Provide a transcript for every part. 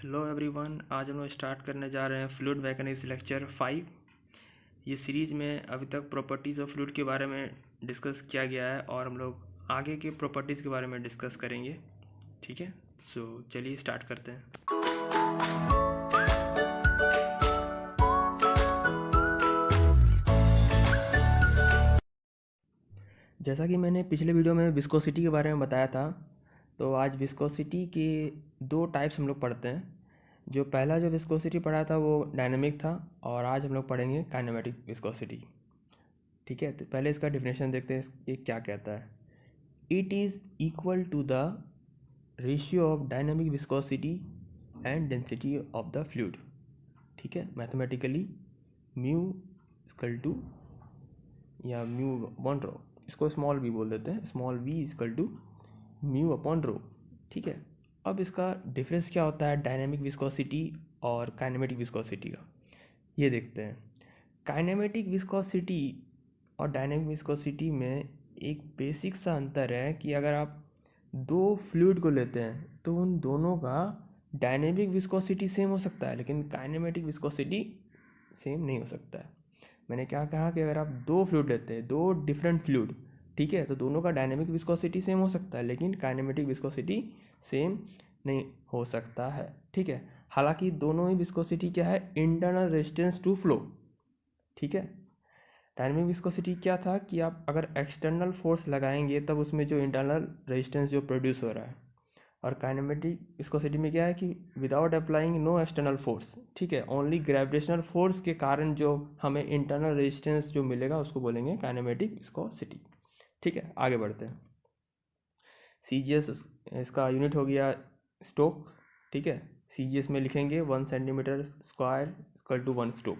Hello everyone, आज हम लोग स्टार्ट करने जा रहे हैं फ्लूइड मैकेनिक्स लेक्चर 5। ये सीरीज़ में अभी तक प्रॉपर्टीज़ ऑफ फ्लूइड के बारे में डिस्कस किया गया है और हम लोग आगे के प्रॉपर्टीज़ के बारे में डिस्कस करेंगे। ठीक है, सो चलिए स्टार्ट करते हैं। जैसा कि मैंने पिछले वीडियो में विस्कोसिटी के बारे में बताया था, तो आज विस्कोसिटी के दो टाइप्स हम लोग पढ़ते हैं। जो पहला जो विस्कोसिटी पढ़ा था वो डायनेमिक था और आज हम लोग पढ़ेंगे काइनेमेटिक विस्कोसिटी। ठीक है, तो पहले इसका डिफिनेशन देखते हैं ये क्या कहता है। It is equal to the ratio of dynamic viscosity and density of the fluid. ठीक है, मैथमेटिकली म्यू इक्वल टू या म्यू अपॉन रो, इसको स्मॉल वी बोल देते हैं, small V equal to mu upon rho. ठीक है, अब इसका डिफरेंस क्या होता है डायनेमिक विस्कोसिटी और काइनेमेटिक विस्कोसिटी का, ये देखते हैं। काइनेमेटिक विस्कोसिटी और डायनेमिक विस्कोसिटी में एक बेसिक सा अंतर है कि अगर आप दो फ्लूइड को लेते हैं तो उन दोनों का डायनेमिक विस्कोसिटी सेम हो सकता है, लेकिन काइनेमेटिक विस्कोसिटी सेम नहीं हो सकता है। मैंने क्या कहा कि अगर आप दो फ्लूइड लेते हैं, दो डिफरेंट फ्लूइड, ठीक है, तो दोनों का डायनेमिक विस्कोसिटी सेम हो सकता है, लेकिन काइनेमेटिक विस्कोसिटी सेम नहीं हो सकता है। ठीक है, हालांकि दोनों ही विस्कोसिटी क्या है, इंटरनल रेजिस्टेंस टू फ्लो। ठीक है, डायनेमिक विस्कोसिटी क्या था कि आप अगर एक्सटर्नल फोर्स लगाएंगे तब उसमें जो इंटरनल रेजिस्टेंस जो प्रोड्यूस हो रहा है, और काइनेमेटिक विस्कोसिटी में क्या है कि without applying no external force, ठीक है, ओनली ग्रेविटेशनल फोर्स के कारण जो हमें इंटरनल रेजिस्टेंस जो मिलेगा उसको बोलेंगे काइनेमेटिक विस्कोसिटी। ठीक है, आगे बढ़ते हैं। सीजीएस इसका यूनिट हो गया स्टोक। ठीक है, सीजीएस में लिखेंगे 1 centimetre square equal to 1 stoke.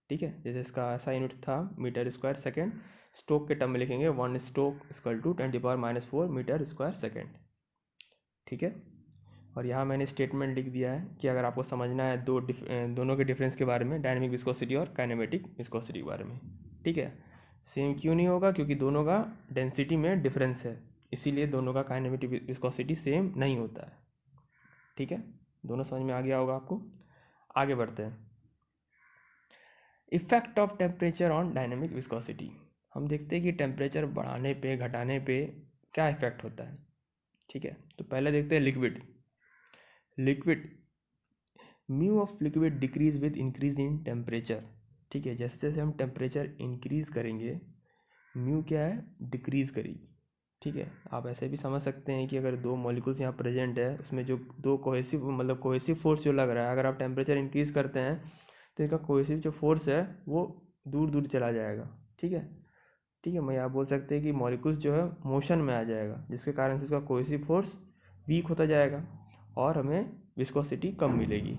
ठीक है, जैसे इसका ऐसा यूनिट था मीटर स्क्वायर सेकेंड, स्टोक के टर्म में लिखेंगे 1 stoke equal to 10⁻⁻⁴ metre square second. ठीक है, और यहाँ मैंने स्टेटमेंट लिख दिया है कि अगर आपको समझना है दोनों के डिफरेंस के बारे में, डायनेमिक विस्कोसिटी और काइनेमेटिक विस्कोसिटी के बारे में। ठीक है, सेम क्यों नहीं होगा, क्योंकि दोनों का डेंसिटी में डिफरेंस है, इसीलिए दोनों का काइनेमेटिक विस्कोसिटी सेम नहीं होता है। ठीक है, दोनों समझ में आ गया होगा आपको। आगे बढ़ते हैं। Effect of temperature on dynamic viscosity. हम देखते हैं कि टेम्परेचर बढ़ाने पे घटाने पे क्या इफेक्ट होता है। ठीक है, तो पहले देखते हैं liquid mu of liquid decrease with increase in temperature. ठीक है, जैसे जैसे हम टेम्परेचर इंक्रीज करेंगे म्यू क्या है, डिक्रीज करेगी। ठीक है, आप ऐसे भी समझ सकते हैं कि अगर दो मॉलिक्यूल्स यहाँ प्रेजेंट है, उसमें जो दो कोहेसिव फोर्स जो लग रहा है, अगर आप टेम्परेचर इंक्रीज करते हैं तो इसका कोहेसिव जो फोर्स है वो दूर दूर चला जाएगा। ठीक है, ठीक है, मैं आप बोल सकते हैं कि मॉलिक्यूल्स जो है मोशन में आ जाएगा, जिसके कारण से इसका कोहेसिव फोर्स वीक होता जाएगा और हमें विस्कोसिटी कम मिलेगी।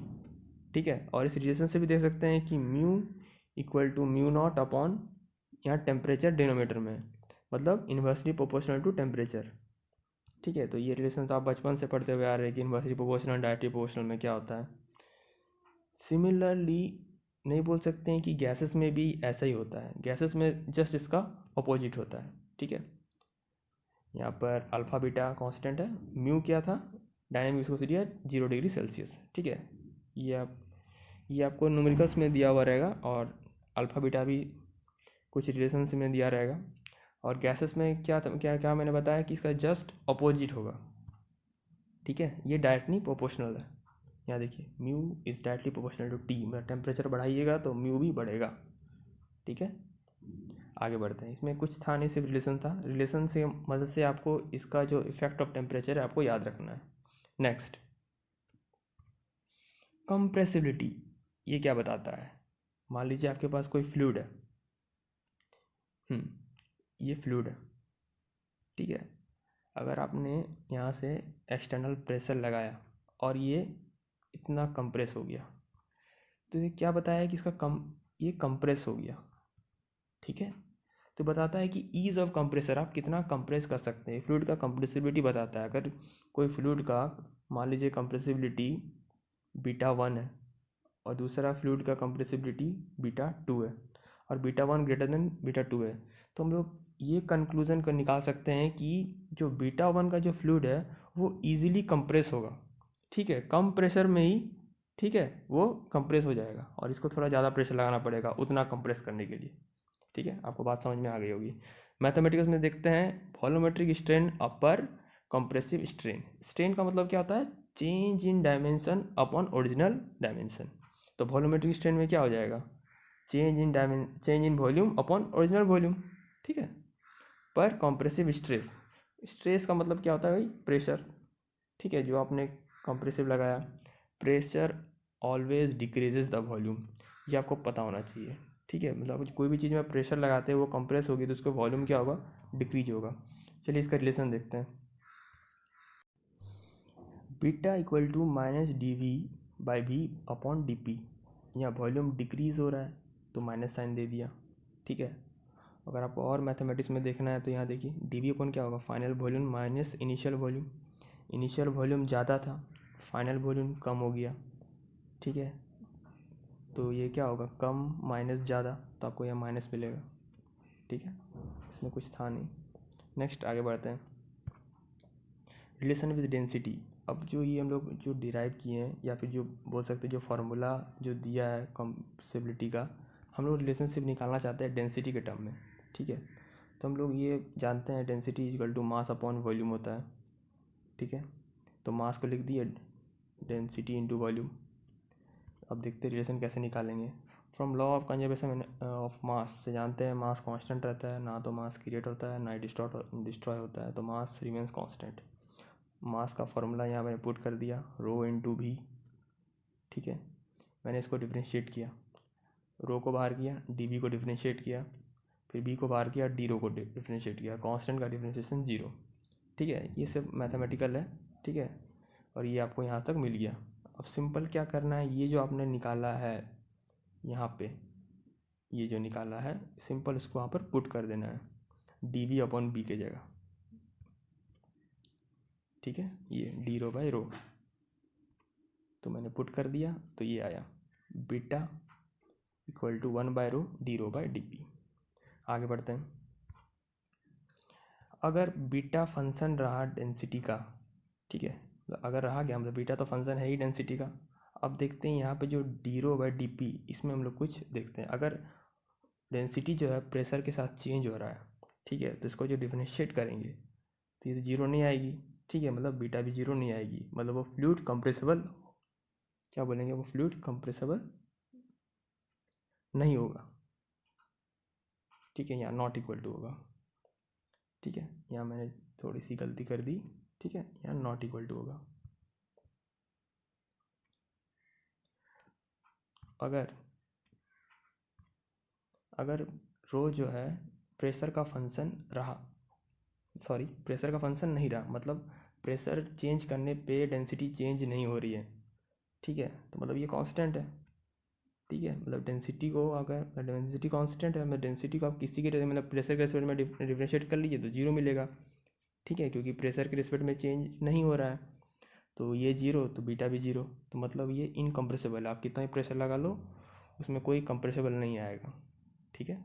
ठीक है, और इस रिलेशन से भी देख सकते हैं कि mu equal to mu naught upon, यहाँ टेम्परेचर डिनोमीटर में, मतलब इन्वर्सली प्रोपोर्शनल टू टेम्परेचर। ठीक है, तो ये रिलेशन तो आप बचपन से पढ़ते हुए आ रहे हैं कि इन्वर्सली प्रोपोर्शनल डायरेक्टली प्रोपोर्शनल में क्या होता है। सिमिलरली नहीं बोल सकते हैं कि गैसेस में भी ऐसा ही होता है, गैसेस में जस्ट इसका अपोजिट होता है। ठीक है, यहाँ पर अल्फा बीटा कांस्टेंट है, म्यू क्या था, डायनेमिक विस्कोसिटी है 0 डिग्री सेल्सियस। ठीक है, ये आपको न्यूमेरिकल्स में दिया हुआ रहेगा और अल्फा बीटा भी कुछ रिलेशन में दिया रहेगा। और गैसेस में क्या क्या क्या मैंने बताया कि इसका जस्ट अपोजिट होगा। ठीक है, ये डायरेक्टली प्रोपोर्शनल है। यहाँ देखिए mu is directly proportional to T, मतलब टेम्परेचर बढ़ाइएगा तो म्यू भी बढ़ेगा। ठीक है, आगे बढ़ते हैं। इसमें कुछ था नहीं, सिर्फ रिलेशन था, रिलेशन से मदद से आपको इसका जो इफेक्ट ऑफ टेम्परेचर है आपको याद रखना है। Next, compressibility. ये क्या बताता है, मान लीजिए आपके पास कोई फ्लूइड है, ये फ्लूइड है। ठीक है, अगर आपने यहाँ से एक्सटर्नल प्रेशर लगाया और ये इतना कंप्रेस हो गया, तो ये क्या बताया कि ये कंप्रेस हो गया। ठीक है, तो बताता है कि ईज ऑफ कंप्रेसर, आप कितना कंप्रेस कर सकते हैं, फ्लूइड का कंप्रेसिबिलिटी बताता है। अगर कोई फ्लूइड का मान लीजिए कंप्रेसिबिलिटी β1 है और दूसरा फ्लूइड का कंप्रेसिबिलिटी β2 है और β1 ग्रेटर देन β2 है, तो हम लोग ये कंक्लूजन कर निकाल सकते हैं कि जो β1 का जो फ्लूइड है वो ईजिली कंप्रेस होगा। ठीक है, कम प्रेशर में ही, ठीक है, वो कंप्रेस हो जाएगा और इसको थोड़ा ज़्यादा प्रेशर लगाना पड़ेगा उतना कंप्रेस करने के लिए। ठीक है, आपको बात समझ में आ गई होगी। मैथमेटिक्स में देखते हैं वॉल्यूमेट्रिक स्ट्रेन अपर कंप्रेसिव स्ट्रेन। स्ट्रेन का मतलब क्या होता है? Change in dimension upon original dimension. तो वॉल्यूमेट्रिक स्ट्रेन में क्या हो जाएगा? Change in volume upon original volume. ठीक है, पर कंप्रेसिव स्ट्रेस, स्ट्रेस का मतलब क्या होता है भाई? प्रेशर। ठीक है, जो आपने कंप्रेसिव लगाया, pressure always decreases the volume, ये आपको पता होना चाहिए। ठीक है, मतलब कोई भी चीज़ में प्रेशर लगाते हैं वो कंप्रेस होगी तो उसका वॉल्यूम क्या होगा? डिक्रीज होगा। चलिए इसका रिलेशन देखते हैं। Beta equal to minus D V by V upon D P. यहाँ वॉल्यूम डिक्रीज हो रहा है तो माइनस साइन दे दिया। ठीक है, अगर आपको और मैथमेटिक्स में देखना है तो यहाँ देखिए डी वी अपॉन क्या होगा? Final volume minus initial volume. Initial volume ज़्यादा था, फाइनल वॉल्यूम कम हो गया। ठीक है, तो ये क्या होगा? कम माइनस ज़्यादा, तो आपको यहाँ माइनस मिलेगा। ठीक है, इसमें कुछ था नहीं। नेक्स्ट आगे बढ़ते हैं। Relation with density. अब जो ये हम लोग जो डिराइव किए हैं या फिर जो बोल सकते हैं जो फार्मूला जो दिया है कंप्रेसिबिलिटी का, हम लोग रिलेशनशिप निकालना चाहते हैं डेंसिटी के टर्म में। ठीक है, तो हम लोग ये जानते हैं density equal to mass upon volume होता है। ठीक है, तो मास को लिख दिए डेंसिटी इंटू वॉल्यूम। अब देखते हैं रिलेशन कैसे निकालेंगे। From law of conservation of mass से जानते हैं मास कांस्टेंट रहता है, ना तो मास क्रिएट होता है ना ही डिस्ट्रॉय होता है, तो मास रिमेंस कांस्टेंट। मास का फॉर्मूला यहाँ मैंने पुट कर दिया, रो इंटू भी। ठीक है, मैंने इसको डिफ्रेंशिएट किया, रो को बाहर किया, डी वी को डिफ्रेंशिएट किया, फिर बी को बाहर किया, डी रो को डिफ्रेंशिएट किया, कांस्टेंट का डिफ्रेंशिएशन 0। ठीक है, ये सब मैथमेटिकल है। ठीक है, और ये आपको यहाँ तक मिल गया। अब सिंपल क्या करना है, ये जो आपने निकाला है यहाँ पे, ये जो निकाला है सिंपल इसको वहाँ पर पुट कर देना है डी वी अपॉन बी के जगह। ठीक है, ये डी रो बाई रो, तो मैंने पुट कर दिया तो ये आया बीटा इक्वल टू 1/रो D rho by D P. आगे बढ़ते हैं। अगर बीटा फंक्शन रहा डेंसिटी का, ठीक है, अगर रहा क्या, मतलब बीटा तो फंक्शन है ही डेंसिटी का। अब देखते हैं यहाँ पे जो D rho by D P, इसमें हम लोग कुछ देखते हैं। अगर डेंसिटी जो है प्रेशर के साथ चेंज हो रहा है, ठीक है, तो इसको जो डिफरेंशिएट करेंगे तो ये जीरो नहीं आएगी। ठीक है, मतलब बीटा भी जीरो नहीं आएगी, मतलब वो फ्लूइड कंप्रेसिबल, क्या बोलेंगे, वो फ्लूइड कंप्रेसिबल नहीं होगा। ठीक है, यहाँ नॉट इक्वल टू होगा। ठीक है, यहाँ मैंने थोड़ी सी गलती कर दी। ठीक है, यहाँ नॉट इक्वल टू होगा। अगर रो जो है प्रेशर का फंक्शन रहा, सॉरी प्रेशर का फंक्शन नहीं रहा, मतलब प्रेशर चेंज करने पे डेंसिटी चेंज नहीं हो रही है। ठीक है, तो मतलब ये कांस्टेंट है। ठीक है, मतलब डेंसिटी को, अगर डेंसिटी कांस्टेंट है, मतलब डेंसिटी को आप किसी के मतलब प्रेशर के रिस्पेक्ट में डिफरेंशिएट कर लीजिए तो जीरो मिलेगा। ठीक है, क्योंकि प्रेशर के रिस्पेक्ट में चेंज नहीं हो रहा है, तो ये जीरो तो बीटा भी जीरो, तो मतलब ये इनकम्प्रेसिबल है। आप कितना ही प्रेशर लगा लो उसमें कोई कंप्रेसिबल नहीं आएगा। ठीक है,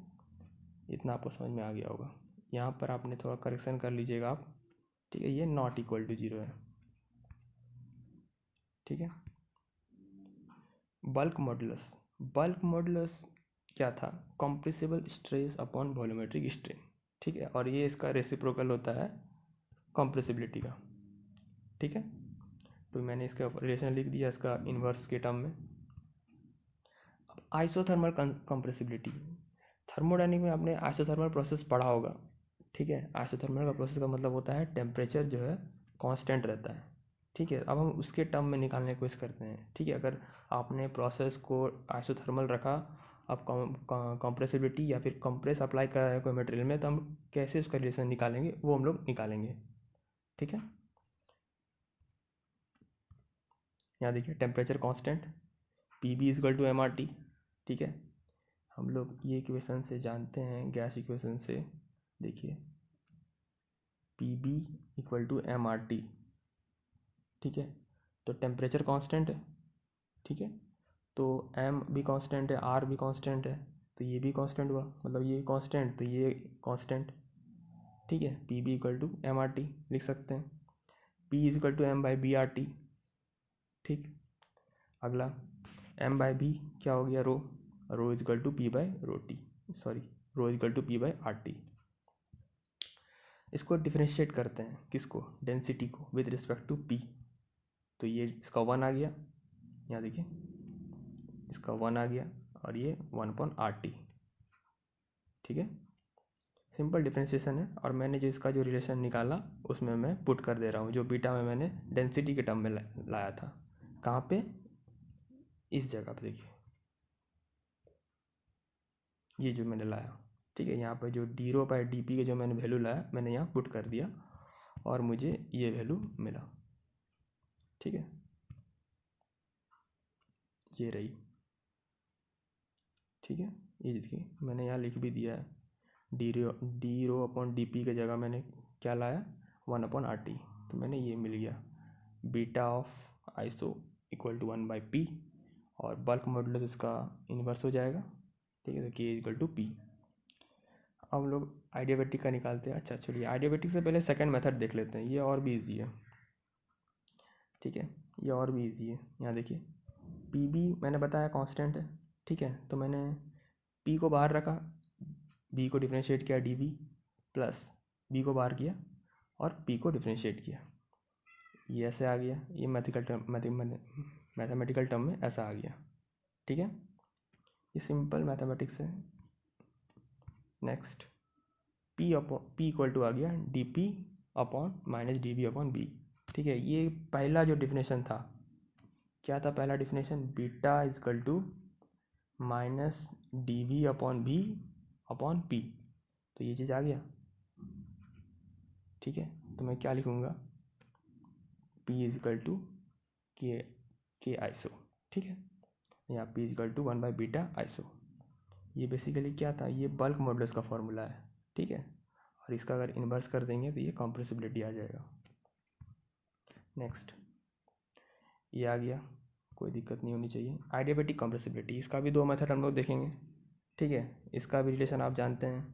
इतना आपको समझ में आ गया होगा। यहाँ पर आपने थोड़ा करेक्शन कर लीजिएगा आप। ठीक है, ये नॉट इक्वल टू जीरो है। ठीक है, बल्क मॉडुलस। बल्क मॉडुलस क्या था? Compressible stress upon volumetric strain. ठीक है, और ये इसका रेसिप्रोकल होता है कंप्रेसिबिलिटी का। ठीक है, तो मैंने इसका रिलेशन लिख दिया इसका इन्वर्स के टर्म में। अब आइसोथर्मल कंप्रेसिबिलिटी। थर्मोडायनेमिक में आपने आइसोथर्मल प्रोसेस पढ़ा होगा। ठीक है, आइसोथर्मल का प्रोसेस का मतलब होता है टेम्परेचर जो है कांस्टेंट रहता है। ठीक है, अब हम उसके टर्म में निकालने की कोशिश करते हैं। ठीक है, अगर आपने प्रोसेस को आइसोथर्मल रखा, आप कंप्रेसिबिलिटी या फिर कंप्रेस अप्लाई कर रहे हैं कोई मटेरियल में, तो हम कैसे उसका रिलेशन निकालेंगे वो हम लोग निकालेंगे। ठीक है, यहाँ देखिए temperature constant, P V equal to M R T. ठीक है, हम लोग ये इक्वेशन से जानते हैं, गैस इक्वेशन से। देखिए P B equal to M R T. ठीक है, तो टेम्परेचर कांस्टेंट है। ठीक है, तो एम भी कांस्टेंट है, आर भी कांस्टेंट है, तो ये भी कांस्टेंट हुआ, मतलब ये कांस्टेंट तो ये कांस्टेंट। ठीक है, P B equal to M R T लिख सकते हैं। P is equal to M by B R T. ठीक। अगला m/b क्या हो गया, rho is equal to p by rho T, sorry rho is equal to p by R T. इसको differentiate करते हैं, किसको, डेंसिटी को, विद रिस्पेक्ट टू p। तो ये इसका 1 आ गया, यहाँ देखिए इसका 1 आ गया और ये 1/RT। ठीक है, सिंपल डिफ्रेंशिएशन है। और मैंने जो इसका जो रिलेशन निकाला उसमें मैं पुट कर दे रहा हूँ, जो बीटा में मैंने डेंसिटी के टर्म में लाया था। कहाँ पे, इस जगह पे देखिए, ये जो मैंने लाया, ठीक है। यहाँ पे जो D rho by D P के जो मैंने वैल्यू लाया, मैंने यहाँ पुट कर दिया और मुझे ये वैल्यू मिला। ठीक है, ये रही। ठीक है, ये देखिए मैंने यहाँ लिख भी दिया है, D rho upon D P की जगह मैंने क्या लाया, 1/RT। तो मैंने ये मिल गया, beta of iso equal to 1/P, और बल्क मॉडुलस इसका इन्वर्स हो जाएगा। ठीक है, तो K इक्वल टू P। अब लोग आइडियाबैटिक का निकालते हैं। अच्छा चलिए, आइडियाबैटिक से पहले सेकंड मेथड देख लेते हैं, ये और भी ईजी है। ठीक है, ये और भी ईजी है। यहाँ देखिए पी बी मैंने बताया कांस्टेंट है। ठीक है, तो मैंने पी को बाहर रखा, बी को डिफ्रेंशिएट किया डी बी, प्लस बी को बाहर किया और पी को डिफ्रेंशिएट किया। ये ऐसे आ गया, ये मैथमेटिकल टर्म में ऐसा आ गया। ठीक है, ये सिंपल मैथमेटिक्स है। नेक्स्ट पी इक्वल टू आ गया D P upon minus D V upon V. ठीक है, ये पहला जो डिफिनेशन था, क्या था पहला definition, beta equal to minus D V upon V upon P. तो ये चीज़ आ गया। ठीक है, तो मैं क्या लिखूँगा, पी इजकल टू के आइसो। ठीक है, यहाँ पी इजकल टू 1/बीटा आइसो। ये बेसिकली क्या था, ये बल्क मॉडुलस का फॉर्मूला है। ठीक है, और इसका अगर इन्वर्स कर देंगे तो ये कॉम्प्रेसिबिलिटी आ जाएगा। नेक्स्ट ये आ गया, कोई दिक्कत नहीं होनी चाहिए। आइडियाबैटिक कॉम्प्रेसिबिलिटी, इसका भी 2 मेथड हम लोग देखेंगे। ठीक है, इसका भी रिलेशन आप जानते हैं,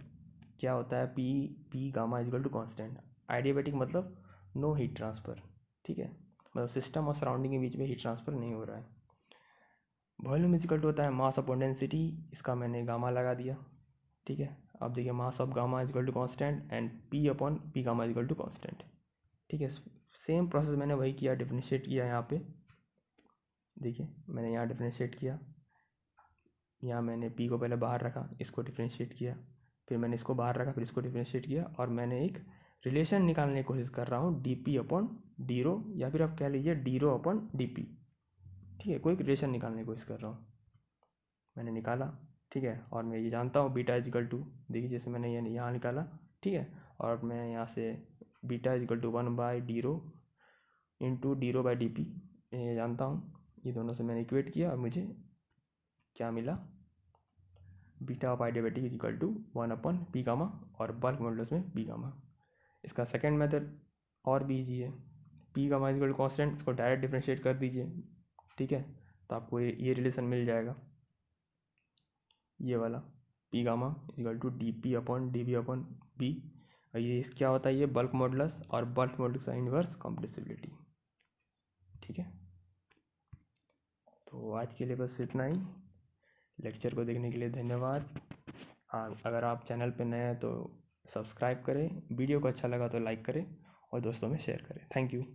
क्या होता है, P gamma equal to constant. Adiabatic मतलब नो हीट ट्रांसफ़र। ठीक है, मतलब सिस्टम और सराउंडिंग के बीच में हीट ट्रांसफ़र नहीं हो रहा है। वॉल्यूम इजकल टू होता है मास अपॉन डेंसिटी, इसका मैंने गामा लगा दिया। ठीक है, अब देखिए mass of gamma equal to constant and P upon P gamma equal to constant. ठीक है, सेम प्रोसेस मैंने वही किया, डिफरेंशिएट किया। यहाँ पे देखिए मैंने यहाँ डिफरेंशिएट किया, यहाँ मैंने पी को पहले बाहर रखा, इसको डिफरेंशिएट किया, फिर मैंने इसको बाहर रखा, फिर इसको डिफरेंशिएट किया, और मैंने एक रिलेशन निकालने की कोशिश कर रहा हूँ, डी पी अपॉन डी रो, या फिर आप कह लीजिए D rho upon D P. ठीक है, कोई रिलेशन निकालने की कोशिश कर रहा हूँ, मैंने निकाला। ठीक है, और मैं ये जानता हूँ बीटा इजकल टू, देखिए जैसे मैंने ये यहाँ निकाला। ठीक है, और मैं यहाँ से बीटा इजकल टू 1/डी rho into D rho by D P ये जानता हूँ। ये दोनों से मैंने इक्वेट किया और मुझे क्या मिला, beta of adiabatic equal to 1/पी गामा, और बल्क मॉडुलस में बी गामा। इसका सेकेंड मेथड और भी ईजी है, P gamma equal to constant, इसको डायरेक्ट डिफ्रेंशिएट कर दीजिए। ठीक है, तो आपको ये रिलेशन मिल जाएगा, ये वाला, P gamma equal to D P upon D V upon V. और ये क्या होता है, ये बल्क मॉडुलस, और बल्क मॉडुलस का इन्वर्स कॉम्प्रेसिबिलिटी। ठीक है, तो आज के लिए बस इतना ही। लेक्चर को देखने के लिए धन्यवाद। हाँ, अगर आप चैनल पर नए हैं तो सब्सक्राइब करें, वीडियो को अच्छा लगा तो लाइक करें और दोस्तों में शेयर करें। Thank you.